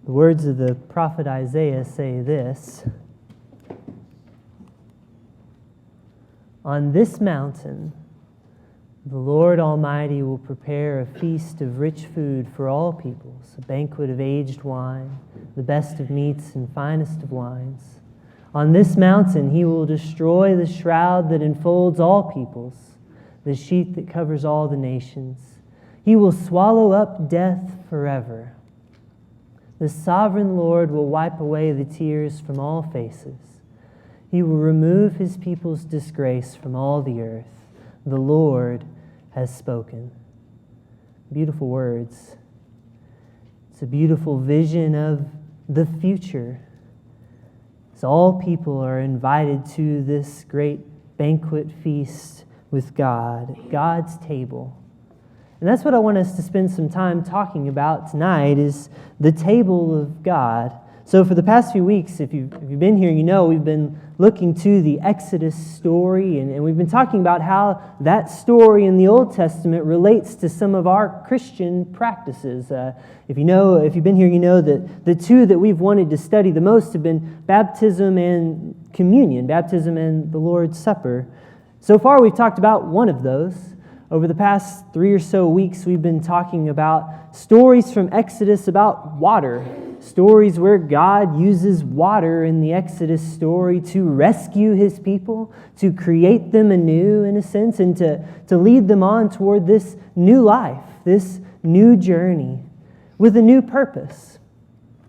The words of the prophet Isaiah say this: "On this mountain, the Lord Almighty will prepare a feast of rich food for all peoples, a banquet of aged wine, the best of meats and finest of wines. On this mountain he will destroy the shroud that enfolds all peoples, the sheet that covers all the nations. He will swallow up death forever. The sovereign Lord will wipe away the tears from all faces. He will remove his people's disgrace from all the earth. The Lord has spoken." Beautiful words. It's a beautiful vision of the future. As all people are invited to this great banquet feast with God, God's table. And that's what I want us to spend some time talking about tonight, is the table of God. So for the past few weeks, if you've been here, you know we've been looking to the Exodus story, and we've been talking about how that story in the Old Testament relates to some of our Christian practices. If you've been here, you know that the two that we've wanted to study the most have been baptism and communion, baptism and the Lord's Supper. So far, we've talked about one of those. Over the past 3 or so weeks, we've been talking about stories from Exodus about water, stories where God uses water in the Exodus story to rescue his people, to create them anew, in a sense, and to lead them on toward this new life, this new journey, with a new purpose.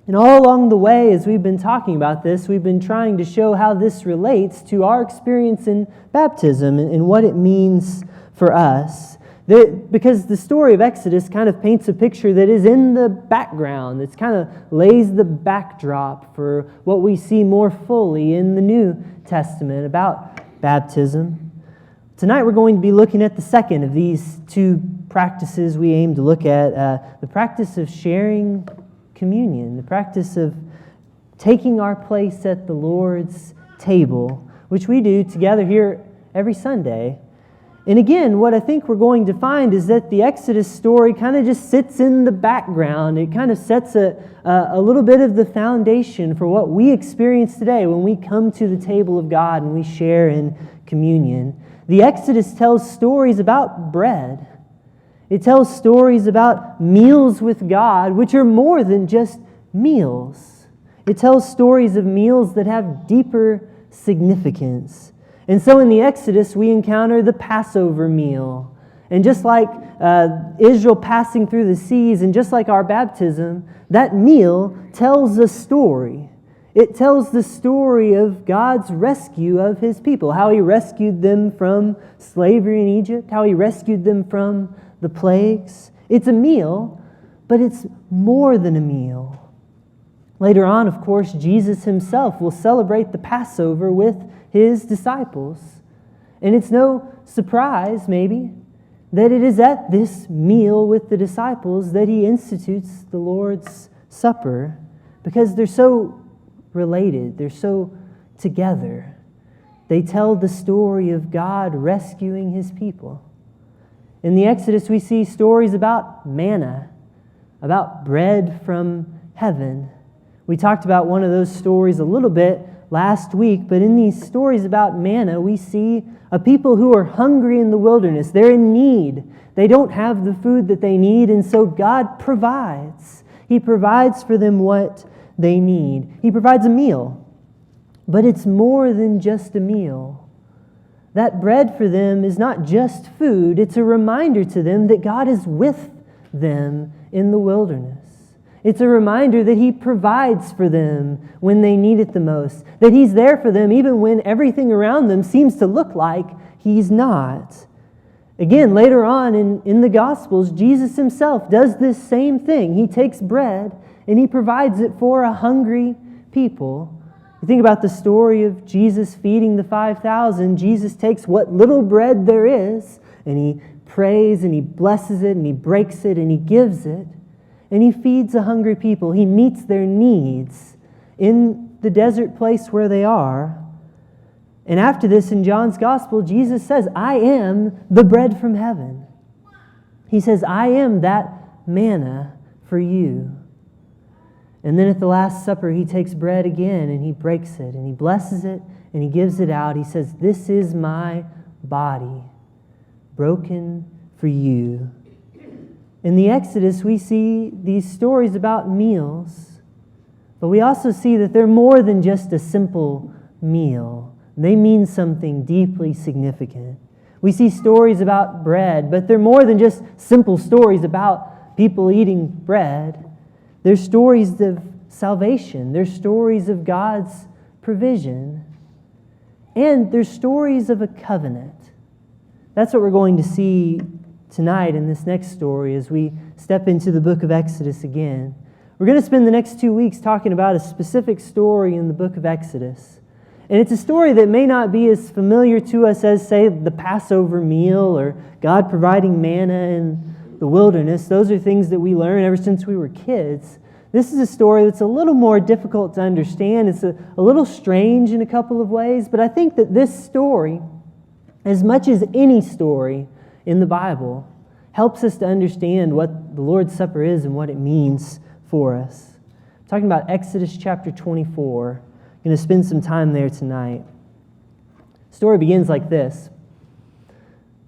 And all along the way, as we've been talking about this, we've been trying to show how this relates to our experience in baptism and what it means for us. Because the story of Exodus kind of paints a picture that is in the background. It kind of lays the backdrop for what we see more fully in the New Testament about baptism. Tonight we're going to be looking at the second of these two practices we aim to look at, the practice of sharing communion, the practice of taking our place at the Lord's table, which we do together here every Sunday. And again, what I think we're going to find is that the Exodus story kind of just sits in the background. It kind of sets a little bit of the foundation for what we experience today when we come to the table of God and we share in communion. The Exodus tells stories about bread. It tells stories about meals with God, which are more than just meals. It tells stories of meals that have deeper significance. And so in the Exodus, we encounter the Passover meal. And just like Israel passing through the seas, and just like our baptism, that meal tells a story. It tells the story of God's rescue of his people, how he rescued them from slavery in Egypt, how he rescued them from the plagues. It's a meal, but it's more than a meal. Later on, of course, Jesus himself will celebrate the Passover with his disciples. And it's no surprise, maybe, that it is at this meal with the disciples that he institutes the Lord's Supper, because they're so related, they're so together. They tell the story of God rescuing his people. In the Exodus, we see stories about manna, about bread from heaven. We talked about one of those stories a little bit last week, but in these stories about manna, we see a people who are hungry in the wilderness. They're in need. They don't have the food that they need, and so God provides. He provides for them what they need. He provides a meal, but it's more than just a meal. That bread for them is not just food. It's a reminder to them that God is with them in the wilderness. It's a reminder that he provides for them when they need it the most, that he's there for them even when everything around them seems to look like he's not. Again, later on in the Gospels, Jesus himself does this same thing. He takes bread and he provides it for a hungry people. You think about the story of Jesus feeding the 5,000. Jesus takes what little bread there is and he prays and he blesses it and he breaks it and he gives it. And he feeds the hungry people. He meets their needs in the desert place where they are. And after this, in John's Gospel, Jesus says, I am the bread from heaven. He says, I am that manna for you. And then at the Last Supper, he takes bread again and he breaks it and he blesses it and he gives it out. He says, "This is my body, broken for you." In the Exodus, we see these stories about meals, but we also see that they're more than just a simple meal. They mean something deeply significant. We see stories about bread, but they're more than just simple stories about people eating bread. They're stories of salvation. They're stories of God's provision. And they're stories of a covenant. That's what we're going to see tonight in this next story as we step into the book of Exodus again. We're going to spend the next 2 weeks talking about a specific story in the book of Exodus. And it's a story that may not be as familiar to us as, say, the Passover meal or God providing manna in the wilderness. Those are things that we learn ever since we were kids. This is a story that's a little more difficult to understand. It's a little strange in a couple of ways, but I think that this story, as much as any story in the Bible, helps us to understand what the Lord's Supper is and what it means for us. I'm talking about Exodus chapter 24. I'm going to spend some time there tonight. The story begins like this.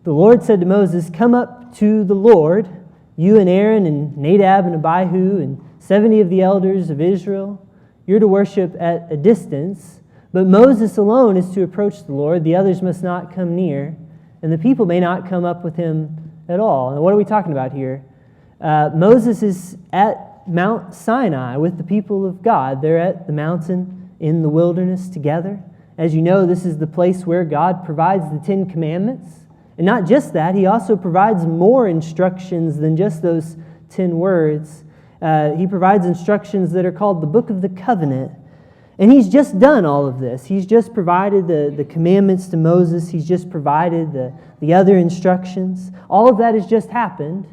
The Lord said to Moses, "Come up to the Lord, you and Aaron and Nadab and Abihu and 70 of the elders of Israel. You're to worship at a distance, but Moses alone is to approach the Lord. The others must not come near, and the people may not come up with him at all." And what are we talking about here? Moses is at Mount Sinai with the people of God. They're at the mountain in the wilderness together. As you know, this is the place where God provides the 10 Commandments. And not just that, he also provides more instructions than just those 10 words. He provides instructions that are called the Book of the Covenant. And he's just done all of this. He's just provided the commandments to Moses. He's just provided the other instructions. All of that has just happened.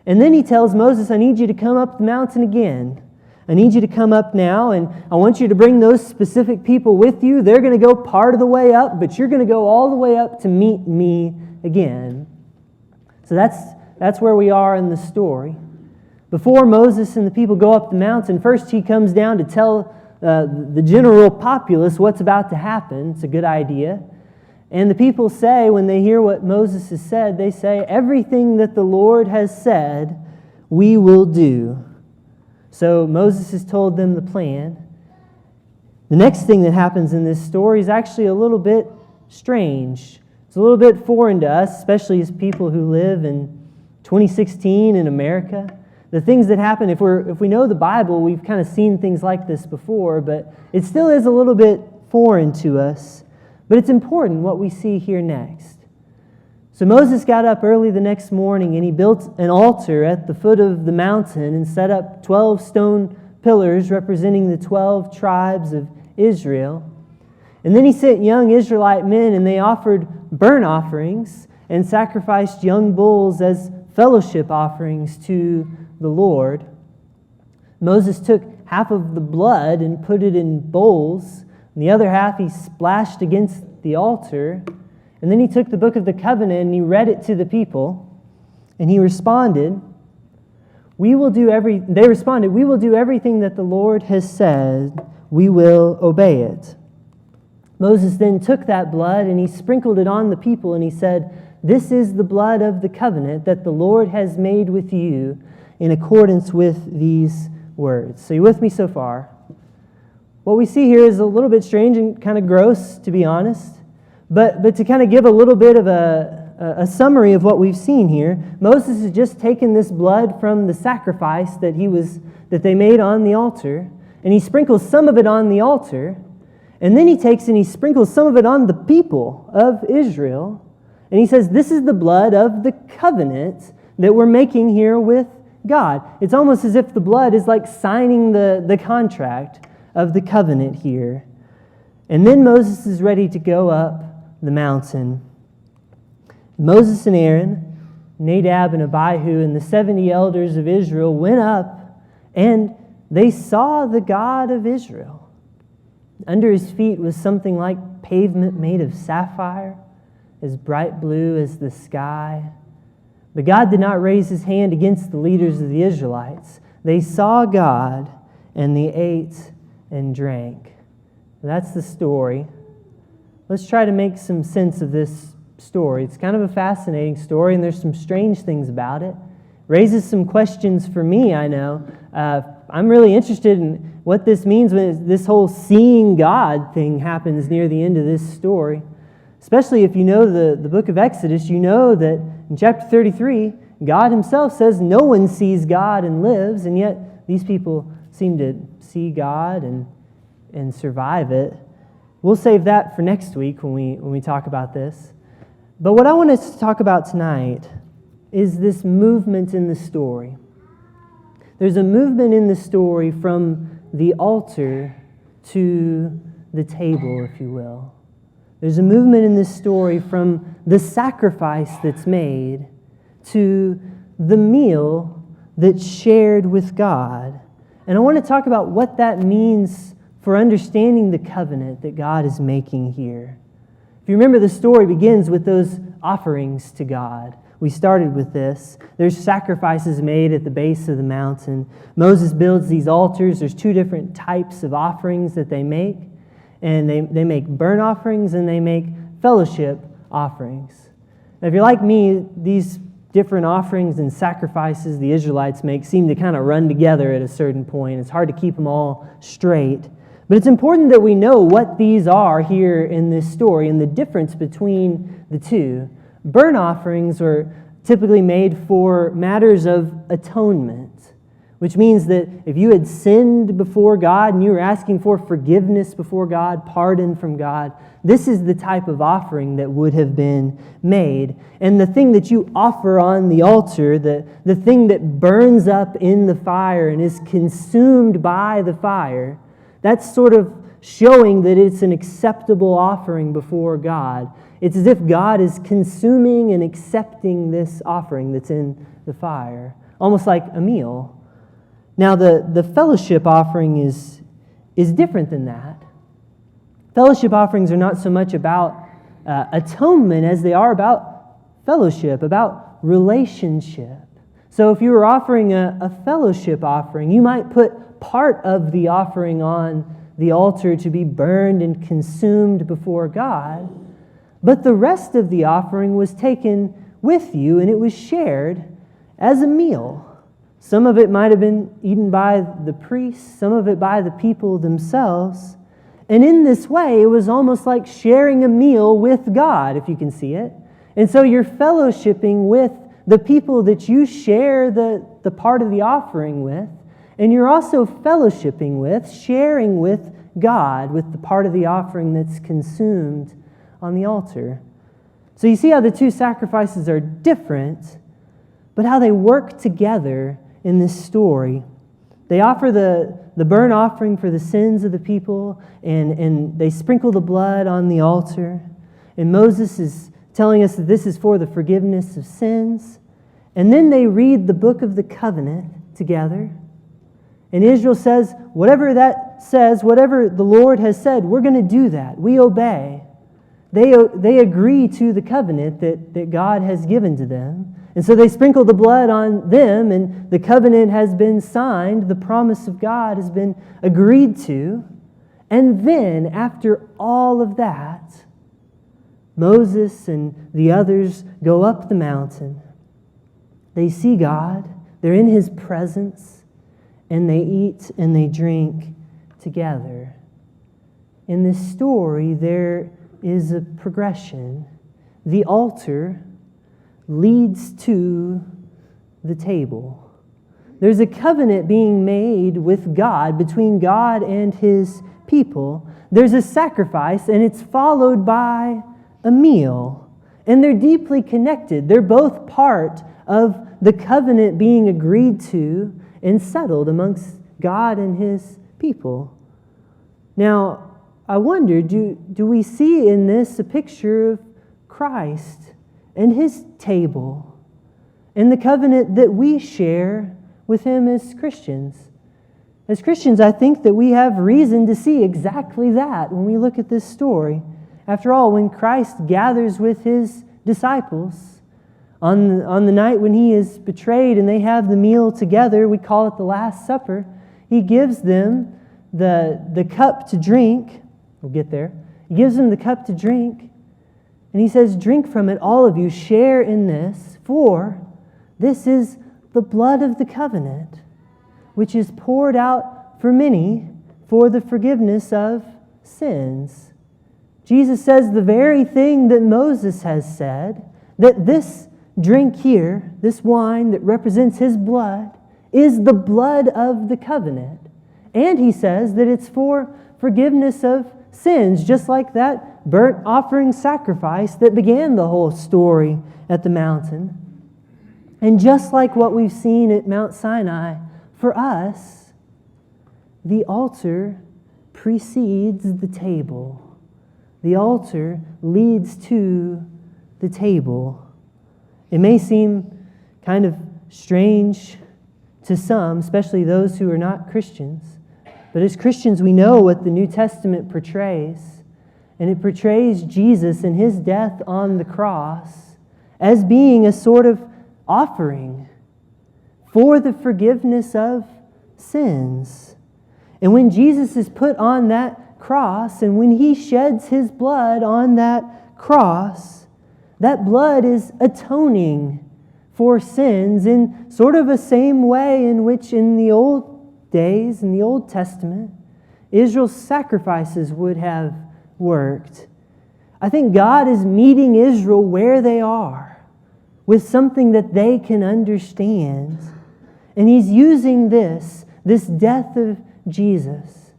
And then he tells Moses, "I need you to come up the mountain again. I need you to come up now, and I want you to bring those specific people with you. They're going to go part of the way up, but you're going to go all the way up to meet me again." So that's where we are in the story. Before Moses and the people go up the mountain, first he comes down to tell the general populace what's about to happen. It's a good idea. And the people say, when they hear what Moses has said, they say, "Everything that the Lord has said, we will do." So Moses has told them the plan. The next thing that happens in this story is actually a little bit strange. It's a little bit foreign to us, especially as people who live in 2016 in America. The things that happen, if we know the Bible, we've kind of seen things like this before, but it still is a little bit foreign to us. But it's important what we see here next. So Moses got up early the next morning and he built an altar at the foot of the mountain and set up 12 stone pillars representing the 12 tribes of Israel. And then he sent young Israelite men and they offered burnt offerings and sacrificed young bulls as fellowship offerings to the Lord. Moses took half of the blood and put it in bowls, and the other half he splashed against the altar. And then he took the book of the covenant and he read it to the people. And he responded, they responded, "We will do everything that the Lord has said. We will obey it." Moses then took that blood and he sprinkled it on the people and he said, "This is the blood of the covenant that the Lord has made with you in accordance with these words." So you with me so far? What we see here is a little bit strange and kind of gross, to be honest. But to kind of give a little bit of a summary of what we've seen here, Moses has just taken this blood from the sacrifice that they made on the altar, and he sprinkles some of it on the altar, and then he takes and he sprinkles some of it on the people of Israel, and he says, "This is the blood of the covenant that we're making here with God." It's almost as if the blood is like signing the contract of the covenant here. And then Moses is ready to go up the mountain. Moses and Aaron, Nadab and Abihu, and the 70 elders of Israel went up, and they saw the God of Israel. Under his feet was something like pavement made of sapphire, as bright blue as the sky. But God did not raise his hand against the leaders of the Israelites. They saw God, and they ate and drank. That's the story. Let's try to make some sense of this story. It's kind of a fascinating story, and there's some strange things about it. Raises some questions for me, I know. I'm really interested in what this means when this whole seeing God thing happens near the end of this story. Especially if you know the book of Exodus, you know that in chapter 33, God himself says no one sees God and lives, and yet these people seem to see God and survive it. We'll save that for next week when we talk about this. But what I want us to talk about tonight is this movement in the story. There's a movement in the story from the altar to the table, if you will. There's a movement in this story from the sacrifice that's made to the meal that's shared with God. And I want to talk about what that means for understanding the covenant that God is making here. If you remember, the story begins with those offerings to God. We started with this. There's sacrifices made at the base of the mountain. Moses builds these altars. There's two different types of offerings that they make. And they make burnt offerings and they make fellowship offerings. Now, if you're like me, these different offerings and sacrifices the Israelites make seem to kind of run together at a certain point. It's hard to keep them all straight. But it's important that we know what these are here in this story and the difference between the two. Burnt offerings were typically made for matters of atonement, which means that if you had sinned before God and you were asking for forgiveness before God, pardon from God, this is the type of offering that would have been made. And the thing that you offer on the altar, the thing that burns up in the fire and is consumed by the fire, that's sort of showing that it's an acceptable offering before God. It's as if God is consuming and accepting this offering that's in the fire, almost like a meal. Now, the fellowship offering is different than that. Fellowship offerings are not so much about atonement as they are about fellowship, about relationship. So if you were offering a fellowship offering, you might put part of the offering on the altar to be burned and consumed before God, but the rest of the offering was taken with you and it was shared as a meal. Some of it might have been eaten by the priests, some of it by the people themselves. And in this way, it was almost like sharing a meal with God, if you can see it. And so you're fellowshipping with the people that you share the part of the offering with. And you're also fellowshipping with, sharing with God, with the part of the offering that's consumed on the altar. So you see how the two sacrifices are different, but how they work together in this story. They offer the burnt offering for the sins of the people, and they sprinkle the blood on the altar. And Moses is telling us that this is for the forgiveness of sins. And then they read the book of the covenant together. And Israel says, whatever that says, whatever the Lord has said, we're going to do that. We obey. They agree to the covenant that God has given to them. And so they sprinkle the blood on them, and the covenant has been signed. The promise of God has been agreed to. And then, after all of that, Moses and the others go up the mountain. They see God. They're in His presence. And they eat and they drink together. In this story, there is a progression. The altar leads to the table. There's a covenant being made with God, between God and His people. There's a sacrifice, and it's followed by a meal. And they're deeply connected. They're both part of the covenant being agreed to and settled amongst God and His people. Now, I wonder, do we see in this a picture of Christ and His table and the covenant that we share with Him as Christians? As Christians, I think that we have reason to see exactly that when we look at this story. After all, when Christ gathers with His disciples on the night when He is betrayed and they have the meal together, we call it the Last Supper, He gives them the cup to drink. We'll get there. He gives them the cup to drink. And he says, drink from it, all of you, share in this, for this is the blood of the covenant, which is poured out for many for the forgiveness of sins. Jesus says the very thing that Moses has said, that this drink here, this wine that represents his blood, is the blood of the covenant. And he says that it's for forgiveness of sins, just like that burnt offering sacrifice that began the whole story at the mountain. And just like what we've seen at Mount Sinai, for us, the altar precedes the table. The altar leads to the table. It may seem kind of strange to some, especially those who are not Christians, but as Christians we know what the New Testament portrays, and it portrays Jesus and his death on the cross as being a sort of offering for the forgiveness of sins. And when Jesus is put on that cross, and when he sheds his blood on that cross, that blood is atoning for sins in sort of the same way in which in the old days, in the Old Testament, Israel's sacrifices would have worked. I think God is meeting Israel where they are with something that they can understand. And he's using this death of Jesus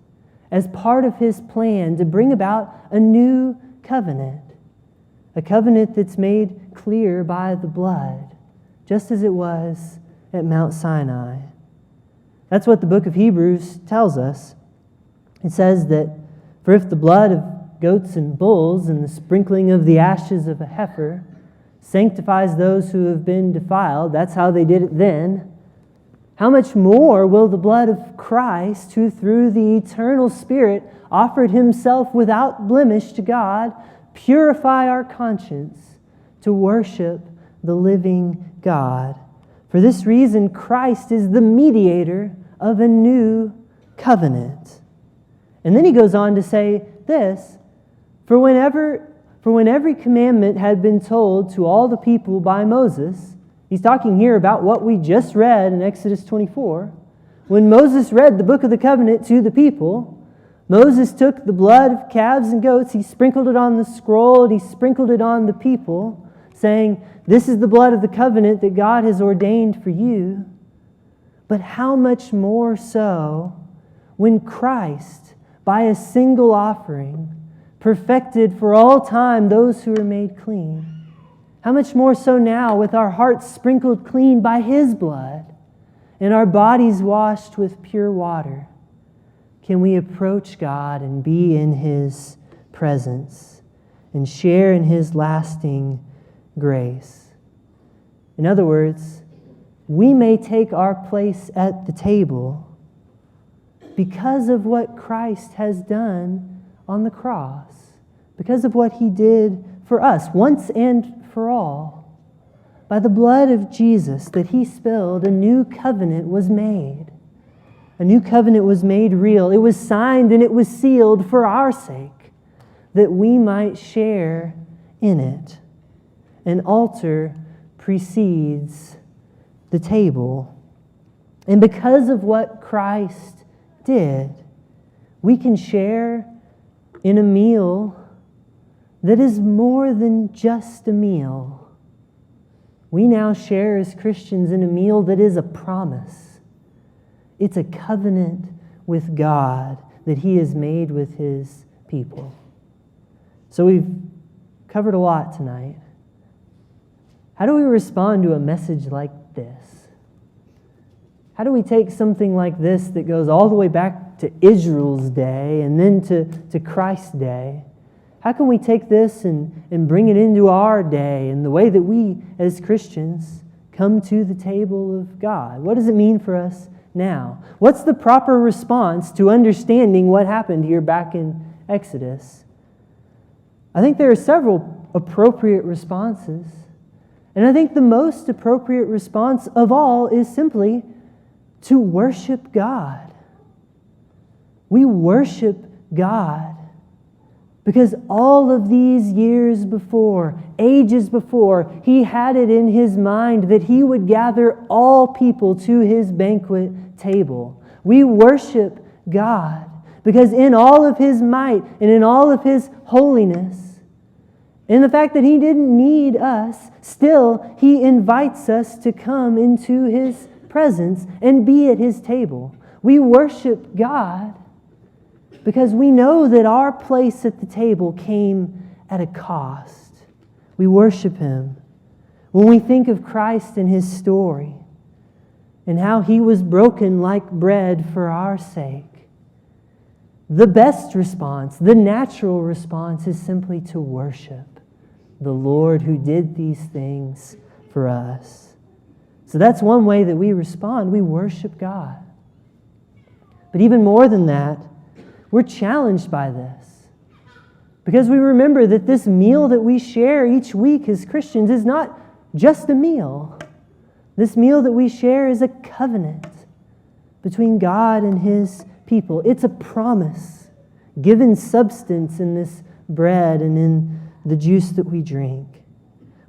as part of his plan to bring about a new covenant. A covenant that's made clear by the blood, just as it was at Mount Sinai. That's what the book of Hebrews tells us. It says that, for if the blood of goats and bulls and the sprinkling of the ashes of a heifer sanctifies those who have been defiled, that's how they did it then, how much more will the blood of Christ, who through the eternal Spirit offered himself without blemish to God, purify our conscience to worship the living God? For this reason, Christ is the mediator of a new covenant. And then he goes on to say this, for when every commandment had been told to all the people by Moses, he's talking here about what we just read in Exodus 24. When Moses read the book of the covenant to the people, Moses took the blood of calves and goats, he sprinkled it on the scroll, and he sprinkled it on the people, saying, this is the blood of the covenant that God has ordained for you. But how much more so when Christ, by a single offering, perfected for all time those who are made clean? How much more so now with our hearts sprinkled clean by his blood and our bodies washed with pure water, can we approach God and be in his presence and share in his lasting grace? In other words, we may take our place at the table because of what Christ has done on the cross, because of what he did for us once and for all. By the blood of Jesus that he spilled, a new covenant was made. A new covenant was made real. It was signed and it was sealed for our sake, that we might share in it. An altar precedes the table. And because of what Christ did, we can share in a meal that is more than just a meal. We now share as Christians in a meal that is a promise. It's a covenant with God that he has made with his people. So we've covered a lot tonight. How do we respond to a message like this? How do we take something like this that goes all the way back to Israel's day and then to Christ's day? How can we take this and bring it into our day and the way that we as Christians come to the table of God? What does it mean for us now? What's the proper response to understanding what happened here back in Exodus? I think there are several appropriate responses. And I think the most appropriate response of all is simply to worship God. We worship God because all of these years before, ages before, He had it in His mind that He would gather all people to His banquet table. We worship God because in all of His might and in all of His holiness, in the fact that He didn't need us, still He invites us to come into His presence and be at His table. We worship God because we know that our place at the table came at a cost. We worship Him. When we think of Christ and His story and how He was broken like bread for our sake, the best response, the natural response, is simply to worship the Lord who did these things for us. So that's one way that we respond. We worship God. But even more than that, we're challenged by this. Because we remember that this meal that we share each week as Christians is not just a meal. This meal that we share is a covenant between God and His people. It's a promise given substance in this bread and in the juice that we drink.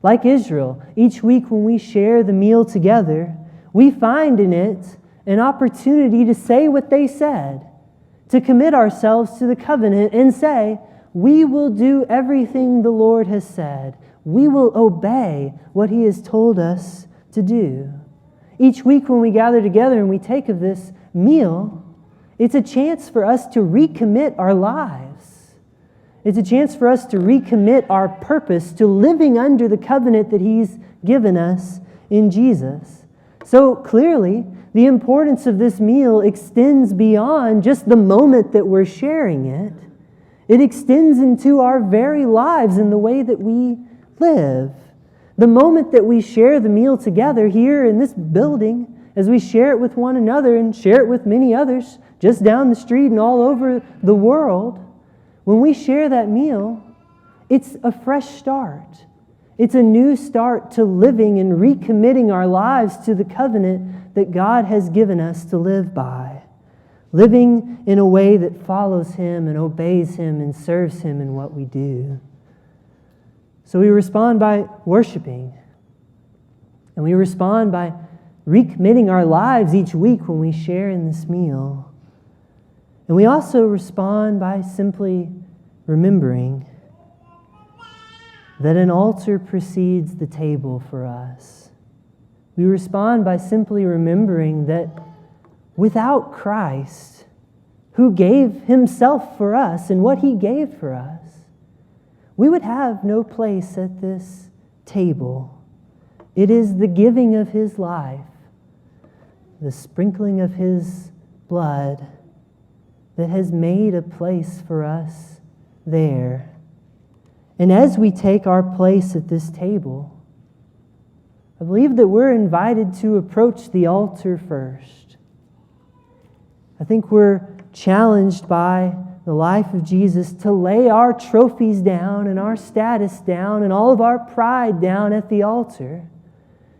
Like Israel, each week when we share the meal together, we find in it an opportunity to say what they said, to commit ourselves to the covenant and say, we will do everything the Lord has said. We will obey what He has told us to do. Each week when we gather together and we take of this meal, it's a chance for us to recommit our lives. It's a chance for us to recommit our purpose to living under the covenant that He's given us in Jesus. So clearly, the importance of this meal extends beyond just the moment that we're sharing it. It extends into our very lives and the way that we live. The moment that we share the meal together here in this building, as we share it with one another and share it with many others just down the street and all over the world, when we share that meal, it's a fresh start. It's a new start to living and recommitting our lives to the covenant that God has given us to live by. Living in a way that follows Him and obeys Him and serves Him in what we do. So we respond by worshiping. And we respond by recommitting our lives each week when we share in this meal. And we also respond by simply remembering that an altar precedes the table for us. We respond by simply remembering that without Christ, who gave Himself for us and what He gave for us, we would have no place at this table. It is the giving of His life, the sprinkling of His blood, that has made a place for us there. And as we take our place at this table, I believe that we're invited to approach the altar first. I think we're challenged by the life of Jesus to lay our trophies down and our status down and all of our pride down at the altar,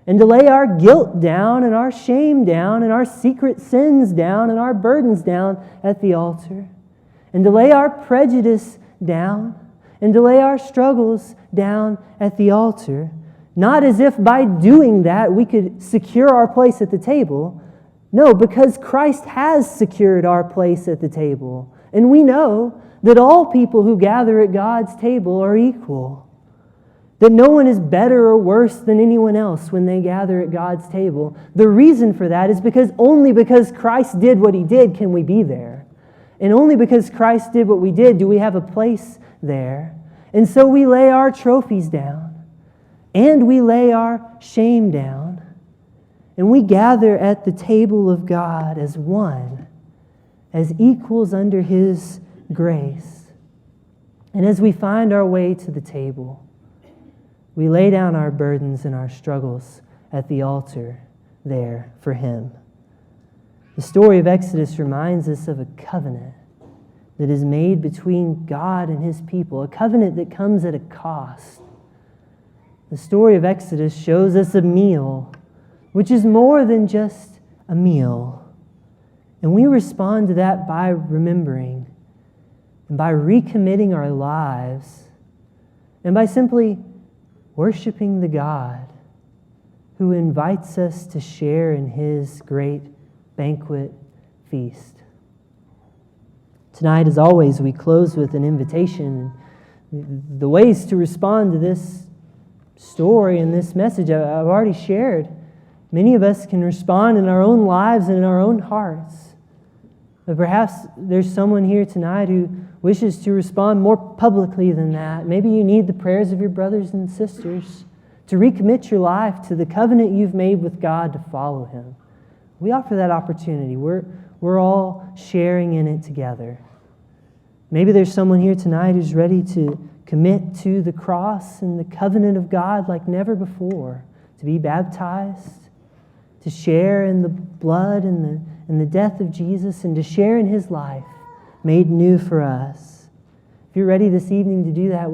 and to lay our guilt down and our shame down and our secret sins down and our burdens down at the altar, and to lay our prejudice down and to lay our struggles down at the altar, not as if by doing that we could secure our place at the table. No, because Christ has secured our place at the table. And we know that all people who gather at God's table are equal. That no one is better or worse than anyone else when they gather at God's table. The reason for that is only because Christ did what He did can we be there. And only because Christ did what we did do we have a place there. And so we lay our trophies down. And we lay our shame down. And we gather at the table of God as one, as equals under His grace. And as we find our way to the table, we lay down our burdens and our struggles at the altar there for Him. The story of Exodus reminds us of a covenant that is made between God and His people, a covenant that comes at a cost. The story of Exodus shows us a meal, which is more than just a meal. And we respond to that by remembering and by recommitting our lives and by simply worshiping the God who invites us to share in His great banquet feast. Tonight, as always, we close with an invitation. The ways to respond to this story and this message I've already shared. Many of us can respond in our own lives and in our own hearts. But perhaps there's someone here tonight who wishes to respond more publicly than that. Maybe you need the prayers of your brothers and sisters to recommit your life to the covenant you've made with God to follow Him. We offer that opportunity. We're all sharing in it together. Maybe there's someone here tonight who's ready to commit to the cross and the covenant of God like never before, to be baptized, to share in the blood and the death of Jesus, and to share in His life made new for us. If you're ready this evening to do that,